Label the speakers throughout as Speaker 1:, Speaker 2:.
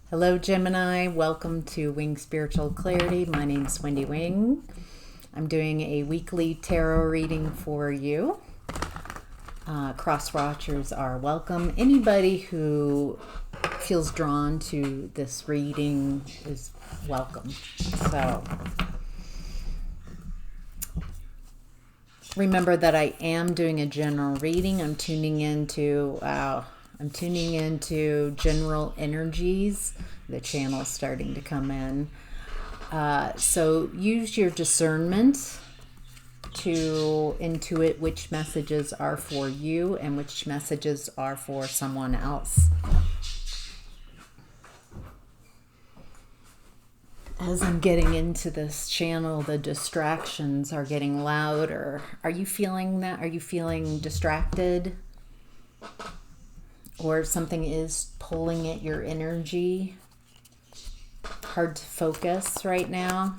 Speaker 1: Hello, Gemini. Welcome to Wing Spiritual Clarity. My name is Wendy Wing. I'm doing a weekly tarot reading for you. Cross watchers are welcome. Anybody who feels drawn to this reading is welcome. So remember that I am doing a general reading. I'm tuning into general energies. The channel's starting to come in. So use your discernment to intuit which messages are for you and which messages are for someone else. As I'm getting into this channel, the distractions are getting louder. Are you feeling that? Are you feeling distracted? Or something is pulling at your energy? Hard to focus right now.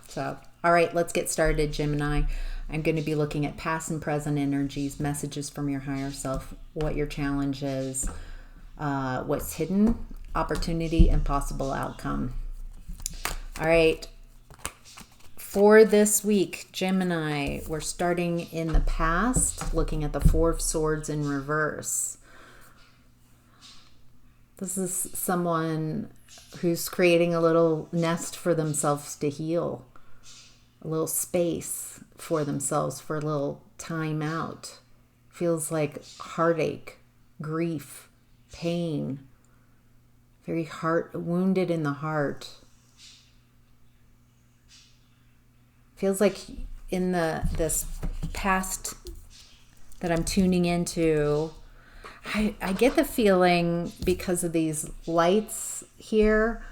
Speaker 1: So, all right, let's get started, Gemini. I'm going to be looking at past and present energies, messages from your higher self, what your challenge is, what's hidden, opportunity, and possible outcome. All right. For this week, Gemini, we're starting in the past, looking at the Four of Swords in reverse. This is someone who's creating a little nest for themselves to heal, a little space for themselves for a little time out. Feels like heartache, grief, pain, very wounded in the heart. Feels like in this past that I'm tuning into, I get the feeling because of these lights here,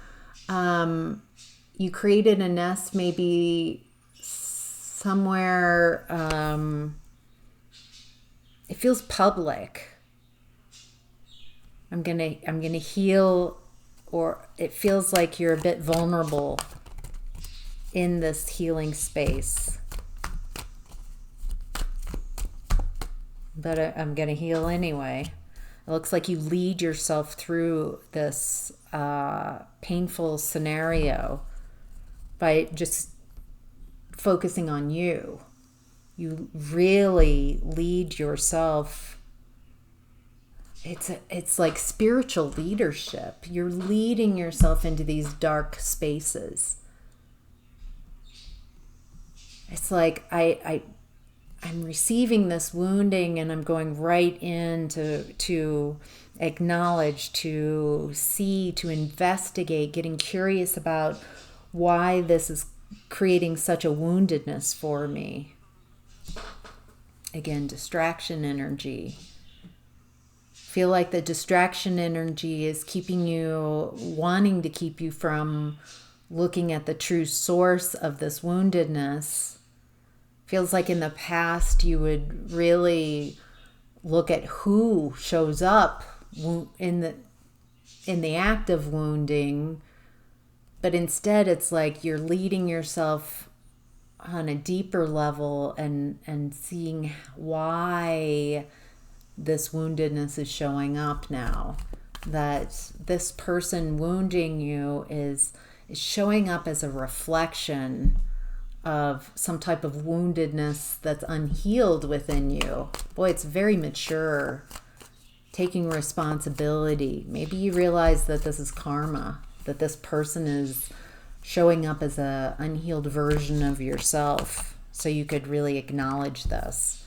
Speaker 1: you created a nest maybe somewhere, it feels public. I'm gonna heal, or it feels like you're a bit vulnerable in this healing space. But I'm gonna heal anyway. It looks like you lead yourself through this painful scenario by just focusing on you. You really lead yourself. It's like spiritual leadership. You're leading yourself into these dark spaces. It's like I'm receiving this wounding and I'm going right in to acknowledge, to see, to investigate, getting curious about why this is creating such a woundedness for me. Again, distraction energy. Feel like the distraction energy is wanting to keep you from looking at the true source of this woundedness. Feels like in the past you would really look at who shows up in the act of wounding, but instead it's like you're leading yourself on a deeper level and seeing why this woundedness is showing up now. That this person wounding you is showing up as a reflection of some type of woundedness that's unhealed within you. Boy, it's very mature. Taking responsibility. Maybe you realize that this is karma, that this person is showing up as a unhealed version of yourself. So you could really acknowledge this.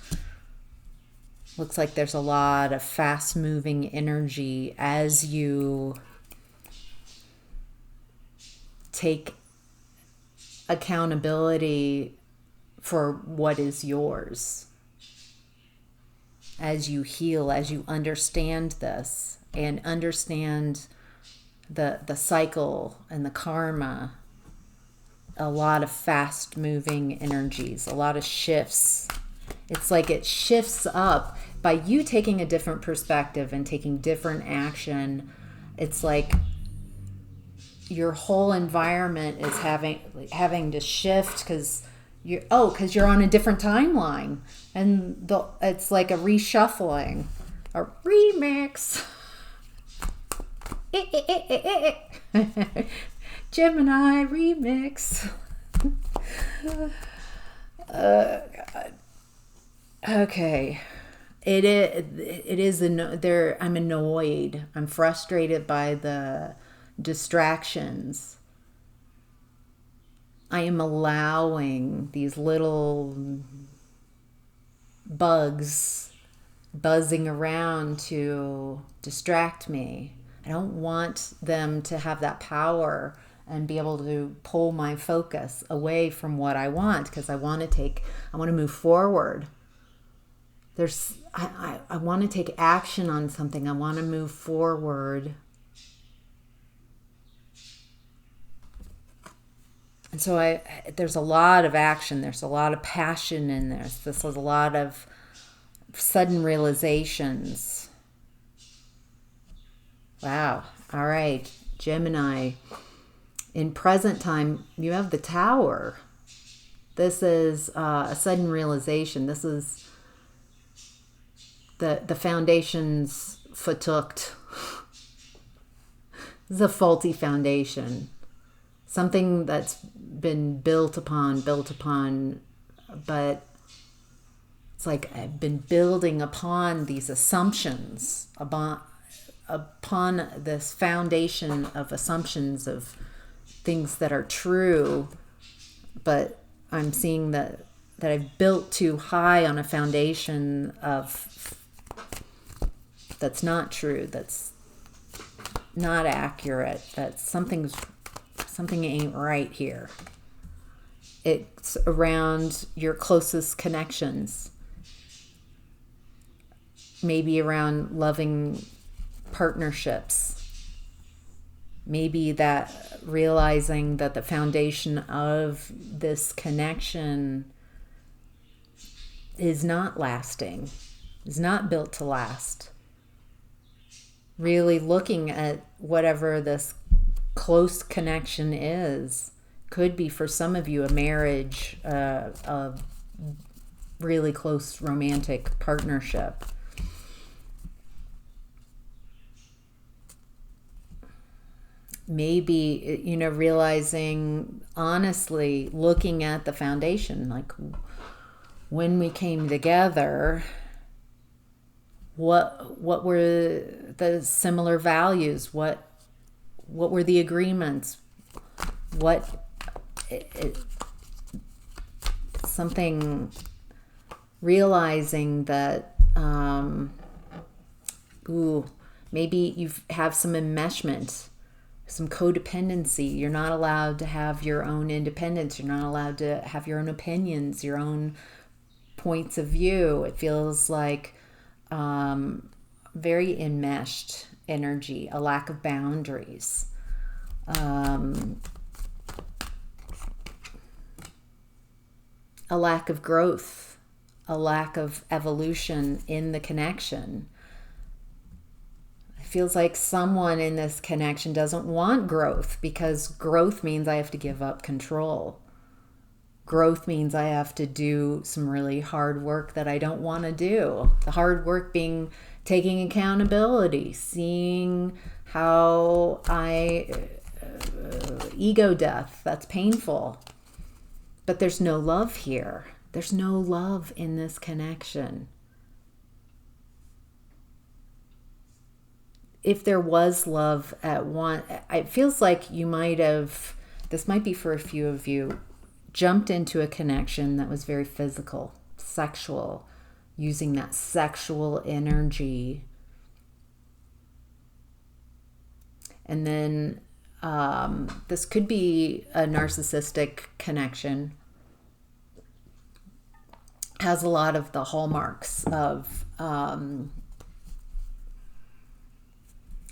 Speaker 1: Looks like there's a lot of fast-moving energy as you take accountability for what is yours. As you heal, as you understand this and understand the cycle and the karma, a lot of fast moving energies, a lot of shifts. It's like it shifts up by you taking a different perspective and taking different action. It's like your whole environment is having to shift because you're on a different timeline, and it's like a reshuffling, a remix. Gemini remix. Okay. I'm annoyed. I'm frustrated by the distractions. I am allowing these little bugs buzzing around to distract me. I don't want them to have that power and be able to pull my focus away from what I want, because I want to move forward. I want to take action on something. I want to move forward. And so there's a lot of action. There's a lot of passion in this. This is a lot of sudden realizations. Wow. All right, Gemini. In present time, you have the Tower. This is a sudden realization. This is the foundation's fathooked. This is a faulty foundation. Something that's been built upon, but it's like I've been building upon these assumptions, upon this foundation of assumptions of things that are true, but I'm seeing that I've built too high on a foundation of that's not true, that's not accurate, that something ain't right here. It's around your closest connections, maybe around loving partnerships, maybe that realizing that the foundation of this connection is not lasting, is not built to last. Really looking at whatever this close connection is. Could be for some of you a marriage, a really close romantic partnership. Maybe, realizing, honestly, looking at the foundation, like when we came together, what were the similar values? What were the agreements? Something realizing that, maybe you have some enmeshment, some codependency. You're not allowed to have your own independence. You're not allowed to have your own opinions, your own points of view. It feels like very enmeshed energy, a lack of boundaries. A lack of growth, a lack of evolution in the connection. It feels like someone in this connection doesn't want growth, because growth means I have to give up control. Growth means I have to do some really hard work that I don't want to do. The hard work being taking accountability, seeing how ego death, that's painful. But there's no love here. There's no love in this connection. If there was love at one, it feels like you might have, this might be for a few of you, jumped into a connection that was very physical, sexual, using that sexual energy. And then this could be a narcissistic connection. Has a lot of the hallmarks of a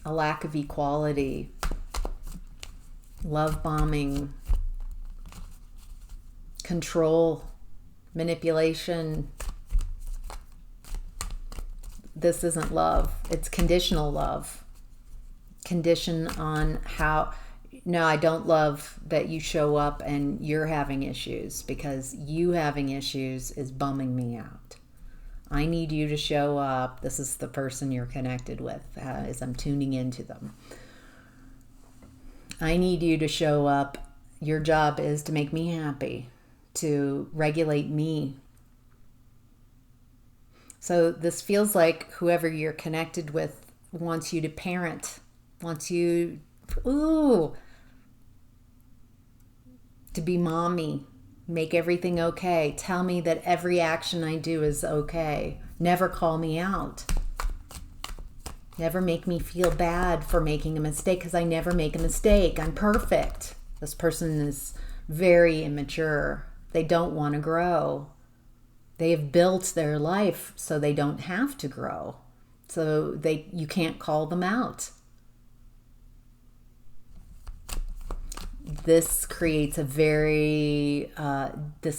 Speaker 1: lack of equality, love bombing, control, manipulation. This isn't love. It's conditional love. Condition on how, no, I don't love that you show up and you're having issues, because you having issues is bumming me out. I need you to show up. This is the person you're connected with, as I'm tuning into them. I need you to show up. Your job is to make me happy, to regulate me. So this feels like whoever you're connected with wants you to parent, wants you, to be mommy, make everything okay. Tell me that every action I do is okay. Never call me out. Never make me feel bad for making a mistake, because I never make a mistake. I'm perfect. This person is very immature. They don't want to grow. They have built their life so they don't have to grow. So you can't call them out. This creates this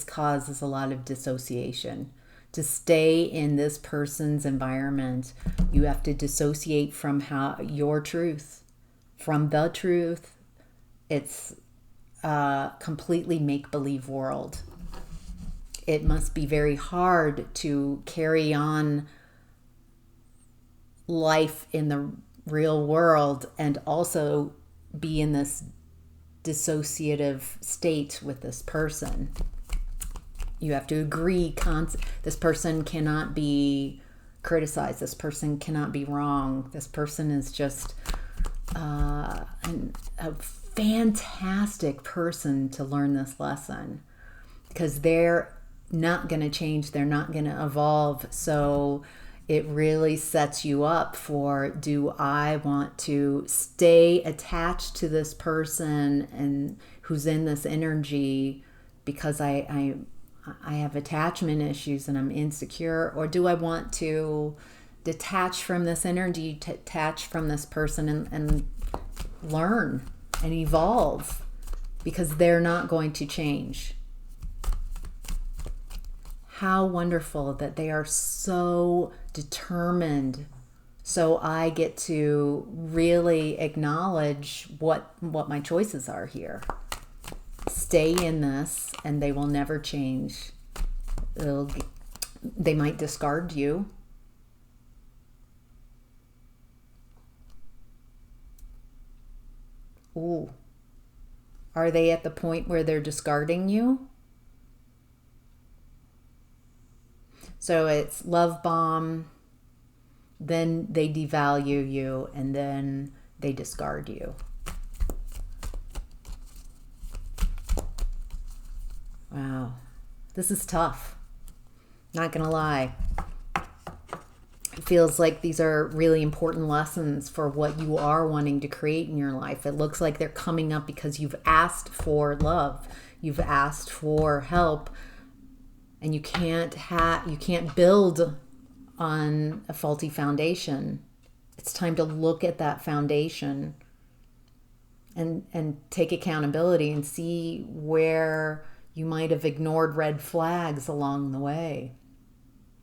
Speaker 1: causes a lot of dissociation. To stay in this person's environment, you have to dissociate from your truth, from the truth. It's a completely make-believe world. It must be very hard to carry on life in the real world and also be in this dissociative state with this person. You have to agree. This person cannot be criticized. This person cannot be wrong. This person is just a fantastic person to learn this lesson, because they're not going to change. They're not going to evolve. So it really sets you up for, do I want to stay attached to this person and who's in this energy because I have attachment issues and I'm insecure, or do I want to detach from this energy, detach from this person and learn and evolve, because they're not going to change. How wonderful that they are so determined. So I get to really acknowledge what my choices are here. Stay in this and they will never change. They might discard you. Ooh. Are they at the point where they're discarding you? So it's love bomb, then they devalue you, and then they discard you. Wow. This is tough. Not gonna lie. It feels like these are really important lessons for what you are wanting to create in your life. It looks like they're coming up because you've asked for love. You've asked for help. And you can't build on a faulty foundation. It's time to look at that foundation and take accountability and see where you might have ignored red flags along the way.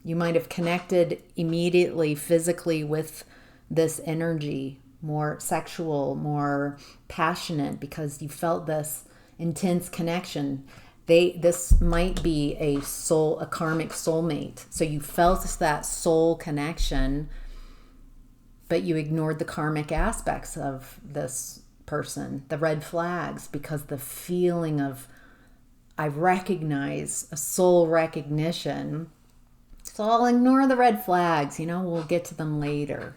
Speaker 1: You might have connected immediately physically with this energy, more sexual, more passionate, because you felt this intense connection. This might be a karmic soulmate. So you felt that soul connection, but you ignored the karmic aspects of this person, the red flags, because the feeling of, I recognize, a soul recognition. So I'll ignore the red flags, we'll get to them later.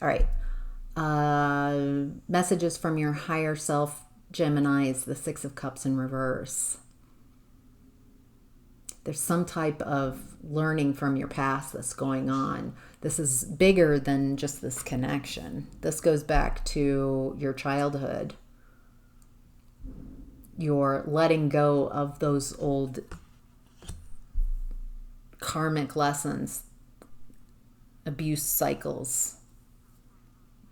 Speaker 1: All right. Messages from your higher self, Gemini, is the Six of Cups in reverse. There's some type of learning from your past that's going on. This is bigger than just this connection. This goes back to your childhood. You're letting go of those old karmic lessons, abuse cycles,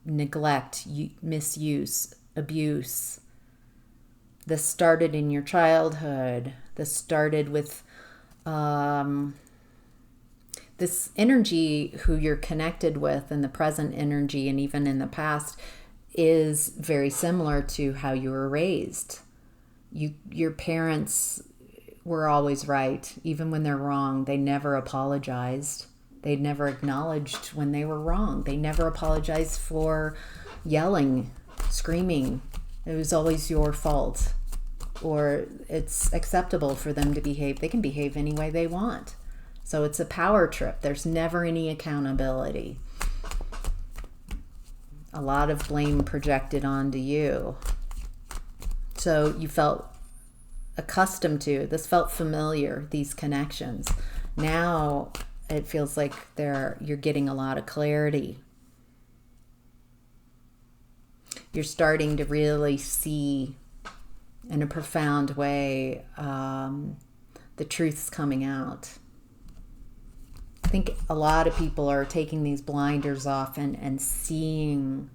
Speaker 1: neglect, misuse, abuse. This started in your childhood. This started with this energy who you're connected with, and the present energy, and even in the past, is very similar to how you were raised. Your parents were always right. Even when they're wrong, they never apologized. They never acknowledged when they were wrong. They never apologized for yelling, screaming. It was always your fault. Or it's acceptable for them to behave. They can behave any way they want. So it's a power trip. There's never any accountability. A lot of blame projected onto you. So you felt accustomed to, this felt familiar, these connections. Now it feels like you're getting a lot of clarity. You're starting to really see in a profound way the truth's coming out. I think a lot of people are taking these blinders off and seeing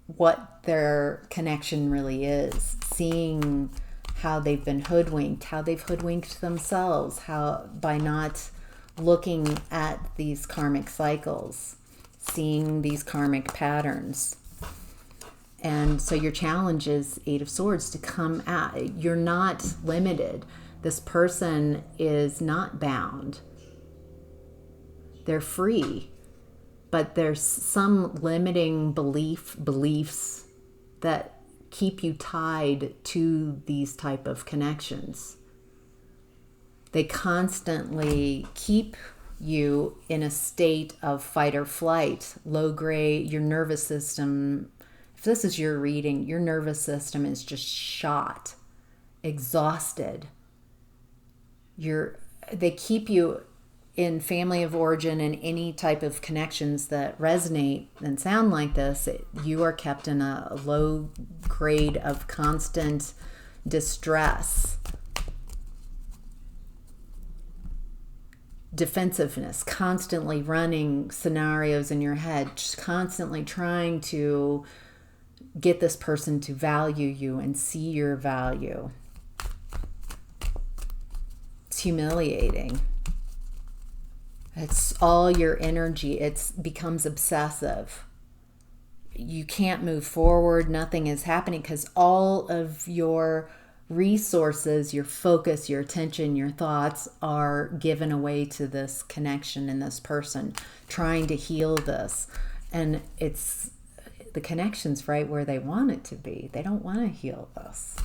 Speaker 1: what their connection really is, seeing how they've been hoodwinked, how they've hoodwinked themselves, how by not looking at these karmic cycles, seeing these karmic patterns. And so your challenge is Eight of Swords to come at. You're not limited. This person is not bound. They're free. But there's some limiting beliefs that keep you tied to these type of connections. They constantly keep you in a state of fight or flight, low grade. Your nervous system, if this is your reading, your nervous system is just shot, exhausted. They keep you in family of origin and any type of connections that resonate and sound like this. You are kept in a low grade of constant distress, defensiveness, constantly running scenarios in your head, just constantly trying to get this person to value you and see your value. It's humiliating. It's all your energy. It becomes obsessive. You can't move forward. Nothing is happening because all of your resources, your focus, your attention, your thoughts are given away to this connection and this person, trying to heal this. And it's the connection's right where they want it to be. They don't want to heal this.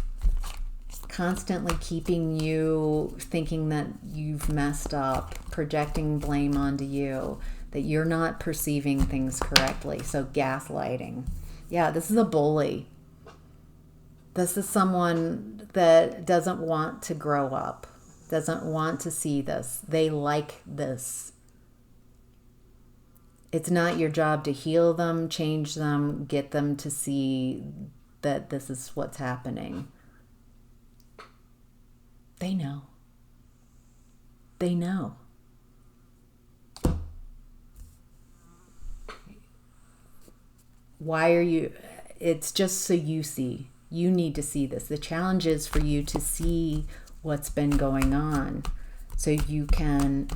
Speaker 1: Constantly keeping you thinking that you've messed up, projecting blame onto you, that you're not perceiving things correctly. So gaslighting. Yeah, this is a bully. This is someone that doesn't want to grow up, doesn't want to see this. They like this. It's not your job to heal them, change them, get them to see that this is what's happening. They know. They know. Why are you? It's just so you see. You need to see this. The challenge is for you to see what's been going on so you can.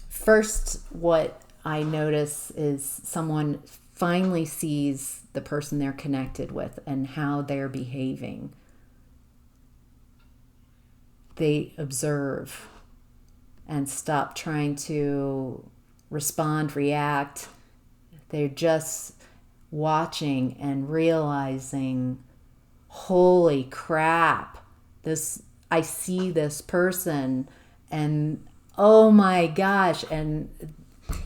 Speaker 1: First, what I notice is someone finally sees the person they're connected with and how they're behaving. They observe and stop trying to respond, react. They're just watching and realizing, holy crap, I see this person and oh my gosh. And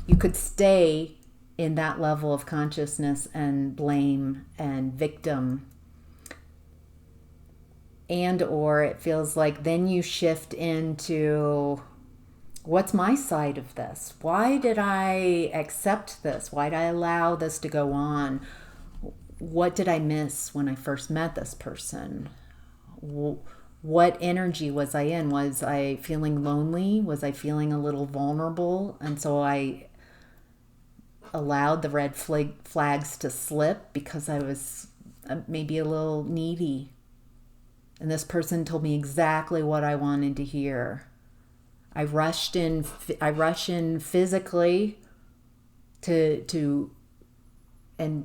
Speaker 1: you could stay in that level of consciousness and blame and victim. And or it feels like then you shift into, what's my side of this? Why did I accept this? Why did I allow this to go on? What did I miss when I first met this person? What energy was I in? Was I feeling lonely? Was I feeling a little vulnerable? And so I allowed the red flags to slip because I was maybe a little needy. And this person told me exactly what I wanted to hear. I rush in physically and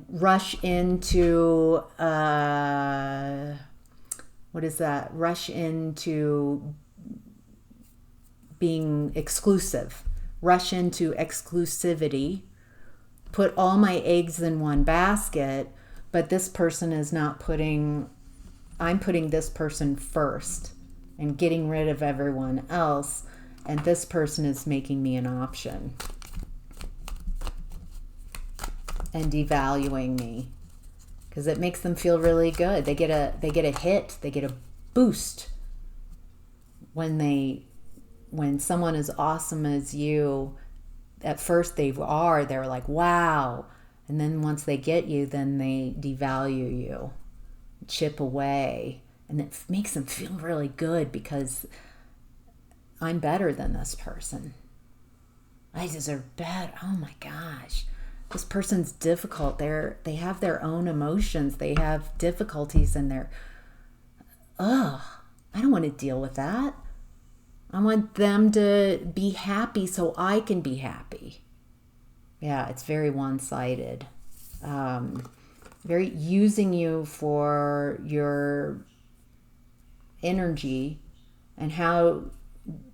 Speaker 1: rush into what is that? Rush into being exclusive, rush into exclusivity, put all my eggs in one basket, but this person is not putting, I'm putting this person first and getting rid of everyone else, and this person is making me an option and devaluing me, because it makes them feel really good. They get a hit, they get a boost when someone as awesome as you, at first they're like, wow. And then once they get you, then they devalue you, chip away. And it makes them feel really good because I'm better than this person. I deserve better. Oh my gosh. This person's difficult. They have their own emotions. They have difficulties and I don't want to deal with that. I want them to be happy so I can be happy. Yeah, it's very one-sided. Very using you for your energy and how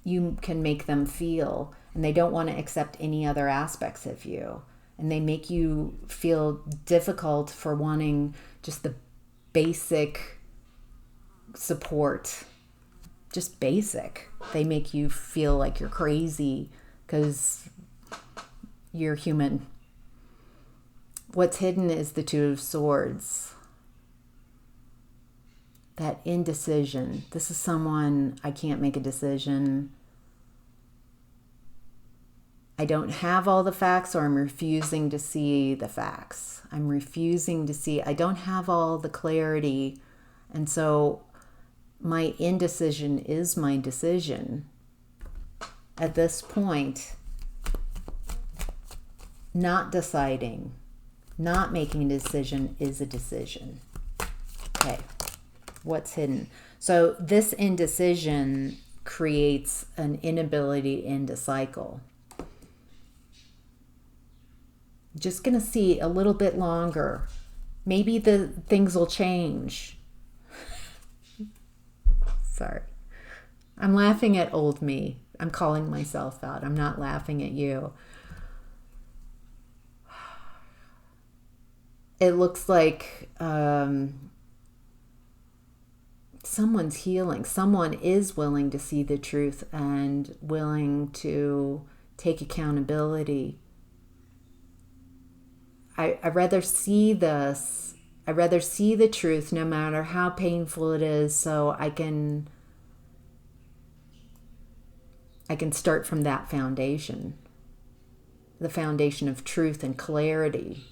Speaker 1: you can make them feel. And they don't want to accept any other aspects of you. And they make you feel difficult for wanting just the basic support. Just basic. They make you feel like you're crazy because you're human. What's hidden is the Two of Swords. That indecision. This is someone, I can't make a decision. I don't have all the facts, or I'm refusing to see the facts. I'm refusing to see, I don't have all the clarity. And so my indecision is my decision. At this point, not deciding, not making a decision is a decision. Okay, what's hidden? So this indecision creates an inability to end a cycle. Just going to see a little bit longer. Maybe the things will change. Sorry. I'm laughing at old me. I'm calling myself out. I'm not laughing at you. It looks like someone's healing. Someone is willing to see the truth and willing to take accountability. I'd rather see this. I'd rather see the truth no matter how painful it is, so I can start from that foundation. The foundation of truth and clarity,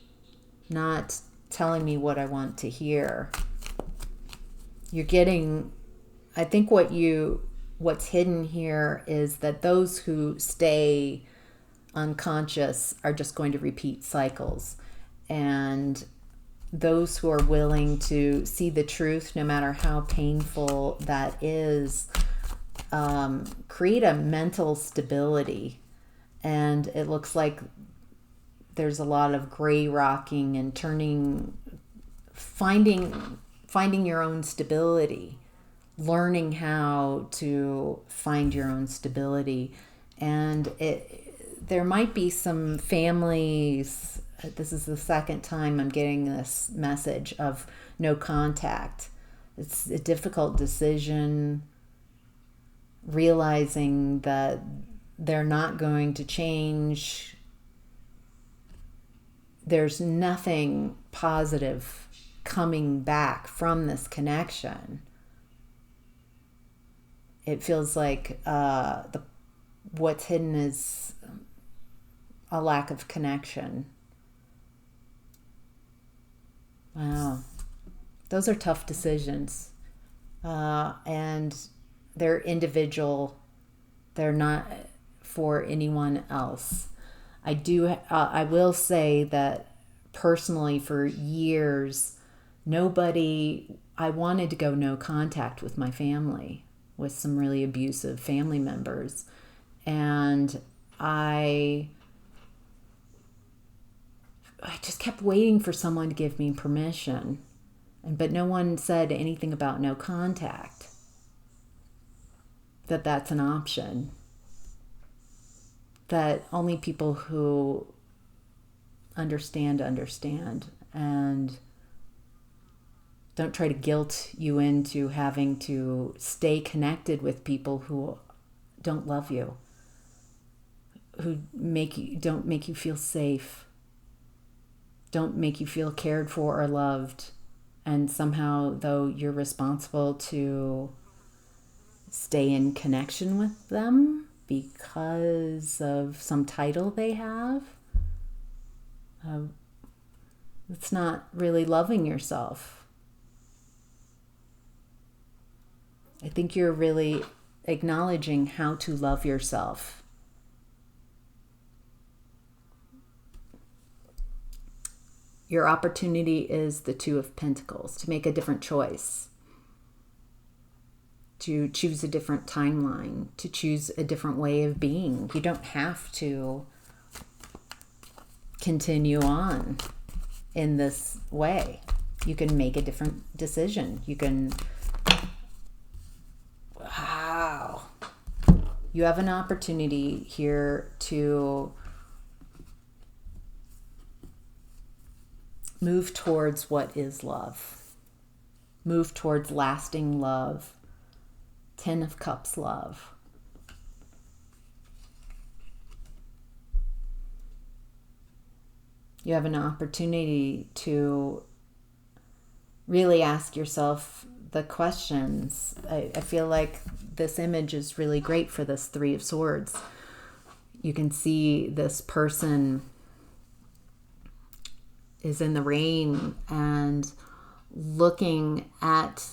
Speaker 1: not telling me what I want to hear. You're getting, I think what's hidden here is that those who stay unconscious are just going to repeat cycles. And those who are willing to see the truth, no matter how painful that is, create a mental stability. And it looks like there's a lot of gray rocking and finding your own stability, learning how to find your own stability. And there might be some families. This is the second time I'm getting this message of no contact. It's a difficult decision, realizing that they're not going to change. There's nothing positive coming back from this connection. It feels like what's hidden is a lack of connection. Wow. Those are tough decisions. And they're individual. They're not for anyone else. I will say that personally for years, I wanted to go no contact with my family, with some really abusive family members. And I just kept waiting for someone to give me permission. But no one said anything about no contact, that that's an option, that only people who understand, and don't try to guilt you into having to stay connected with people who don't love you, who don't make you feel safe, don't make you feel cared for or loved. And somehow, though, you're responsible to stay in connection with them because of some title they have. It's not really loving yourself. I think you're really acknowledging how to love yourself. Your opportunity is the Two of Pentacles, to make a different choice, to choose a different timeline, to choose a different way of being. You don't have to continue on in this way. You can make a different decision. You can... Wow. You have an opportunity here to move towards what is love. Move towards lasting love. 10 of Cups love. You have an opportunity to really ask yourself the questions. I feel like this image is really great for this Three of Swords. You can see this person is in the rain and looking at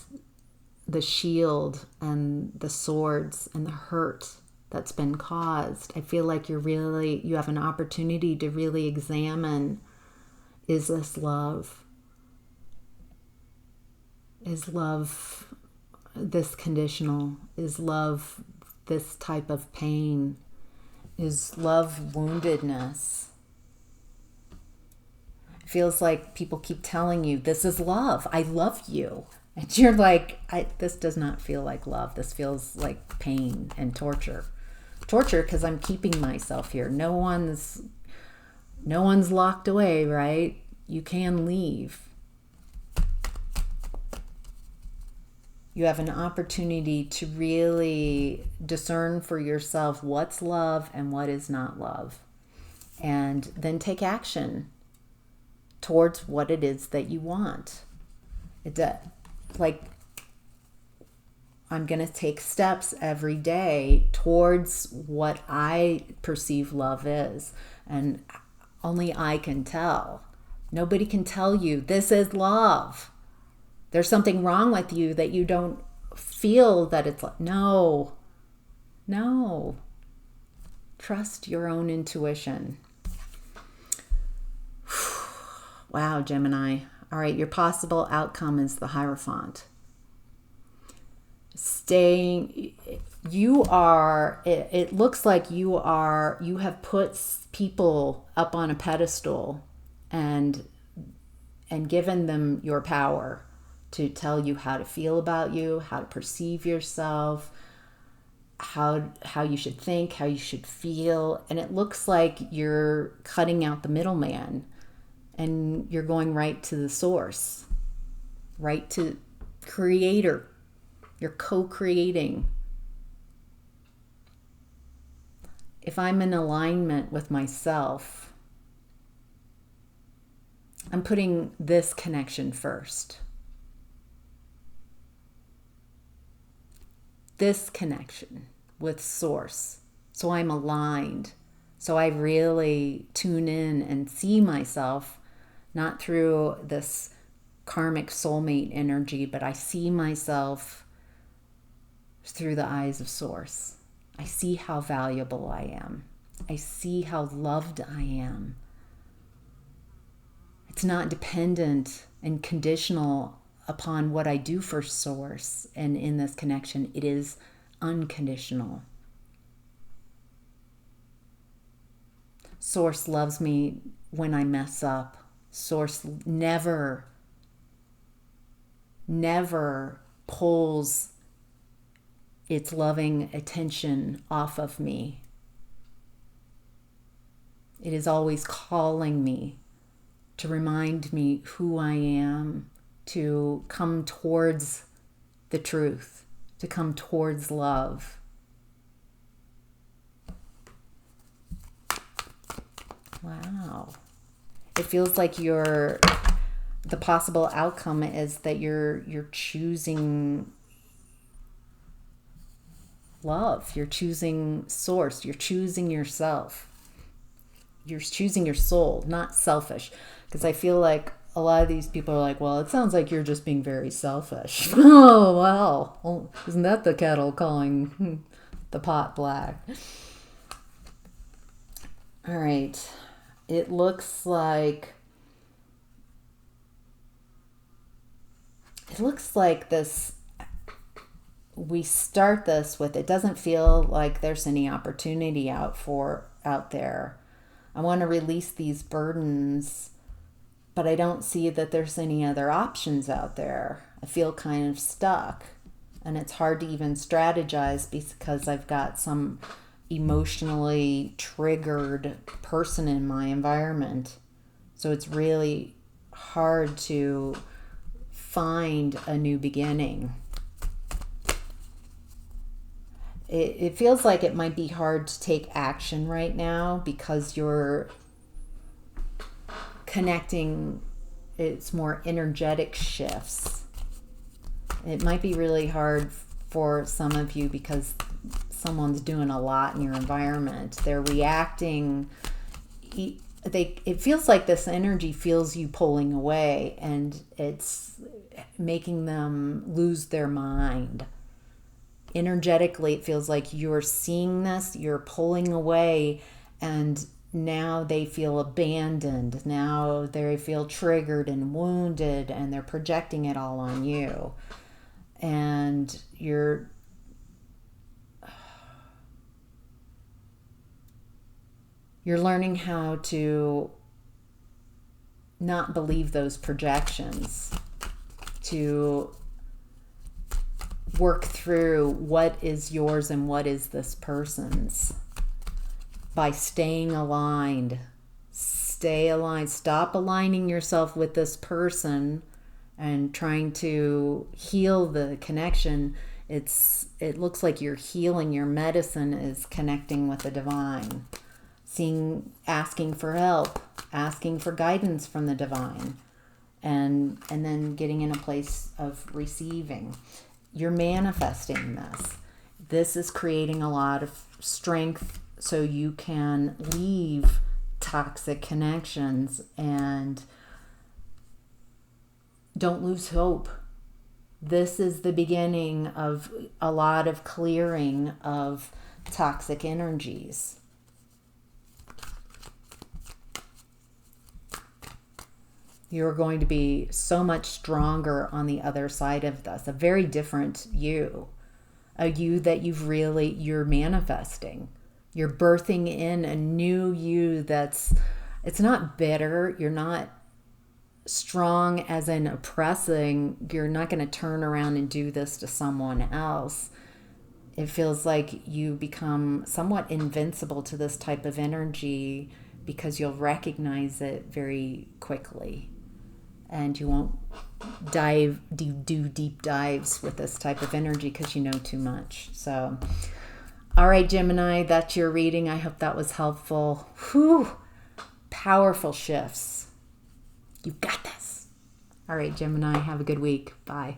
Speaker 1: the shield and the swords and the hurt that's been caused. I feel like you have an opportunity to really examine, is this love? Is love this conditional? Is love this type of pain? Is love woundedness? It feels like people keep telling you, this is love. I love you. And you're like, this does not feel like love. This feels like pain and torture. Torture because I'm keeping myself here. No one's locked away, right? You can leave. You have an opportunity to really discern for yourself what's love and what is not love. And then take action towards what it is that you want. I'm going to take steps every day towards what I perceive love is. And only I can tell. Nobody can tell you this is love. There's something wrong with you that you don't feel that it's like. No. Trust your own intuition. Wow, Gemini. All right, your possible outcome is the Hierophant. It looks like you have put people up on a pedestal and given them your power to tell you how to feel about you, how to perceive yourself, how you should think, how you should feel. And it looks like you're cutting out the middleman and you're going right to the source, right to creator. You're co-creating. If I'm in alignment with myself, I'm putting this connection first. This connection with source. So I'm aligned. So I really tune in and see myself, not through this karmic soulmate energy, but I see myself through the eyes of source. I see how valuable I am. I see how loved I am. It's not dependent and conditional upon what I do for source. And in this connection, it is unconditional. Source loves me when I mess up. Source never never pulls its loving attention off of me. It is always calling me to remind me who I am, to come towards the truth, to come towards love. Wow. It feels like the possible outcome is that you're choosing love. You're choosing source. You're choosing yourself. You're choosing your soul, not selfish. Because I feel like a lot of these people are like, well, it sounds like you're just being very selfish. Oh, well, isn't that the kettle calling the pot black? All right. It looks like this, we start this with, it doesn't feel like there's any opportunity out there. I want to release these burdens, but I don't see that there's any other options out there. I feel kind of stuck, and it's hard to even strategize because I've got some emotionally triggered person in my environment. So it's really hard to find a new beginning. It feels like it might be hard to take action right now because you're connecting, it's more energetic shifts. It might be really hard for some of you because someone's doing a lot in your environment. They're reacting. It feels like this energy feels you pulling away, and it's making them lose their mind. Energetically, it feels like you're seeing this, you're pulling away, and now they feel abandoned. Now they feel triggered and wounded, and they're projecting it all on you. And you're learning how to not believe those projections, to work through what is yours and what is this person's by staying aligned. Stay aligned. Stop aligning yourself with this person and trying to heal the connection. It looks like you're healing. Your medicine is connecting with the divine. Asking for help, asking for guidance from the divine, and then getting in a place of receiving. You're manifesting this. This is creating a lot of strength so you can leave toxic connections and don't lose hope. This is the beginning of a lot of clearing of toxic energies. You're going to be so much stronger on the other side of this. A very different you. A you that you're manifesting. You're birthing in a new you it's not bitter. You're not strong as in oppressing. You're not going to turn around and do this to someone else. It feels like you become somewhat invincible to this type of energy because you'll recognize it very quickly. And you won't do deep dives with this type of energy because you know too much. So, all right, Gemini, that's your reading. I hope that was helpful. Whew. Powerful shifts. You've got this. All right, Gemini, have a good week. Bye.